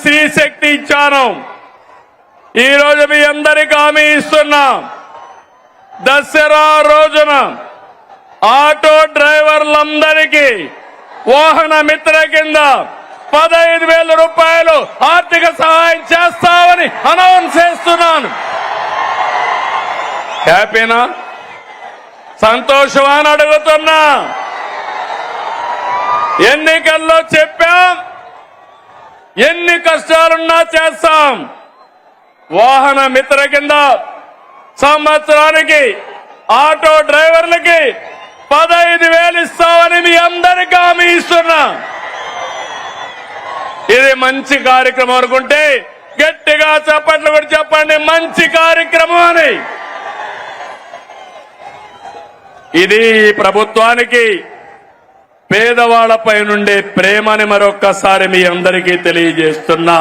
స్త్రీ శక్తి ఇచ్చాను. ఈ రోజు మీ అందరికీ హామీ ఇస్తున్నా, దసరా రోజున ఆటో డ్రైవర్లందరికీ వాహన మిత్ర కింద 15,000 రూపాయలు ఆర్థిక సహాయం చేస్తామని అనౌన్స్ చేస్తున్నాను. హ్యాపీనా? సంతోషమా అని అడుగుతున్నా. ఎన్నికల్లో చెప్పాం, ఎన్ని కష్టాలున్నా చేస్తాం. వాహన మిత్ర కింద సంవత్సరానికి ఆటో డ్రైవర్లకి 15,000 ఇస్తామని మీ అందరికీ హామీ ఇస్తున్నా. ఇది మంచి కార్యక్రమం అనుకుంటే గట్టిగా చప్పట్లు కూడా చెప్పండి, మంచి కార్యక్రమం అని. ఇది ప్రభుత్వానికి పేదవాళ్లపై నుండే ప్రేమని మరొక్కసారి మీ అందరికీ తెలియజేస్తున్నా.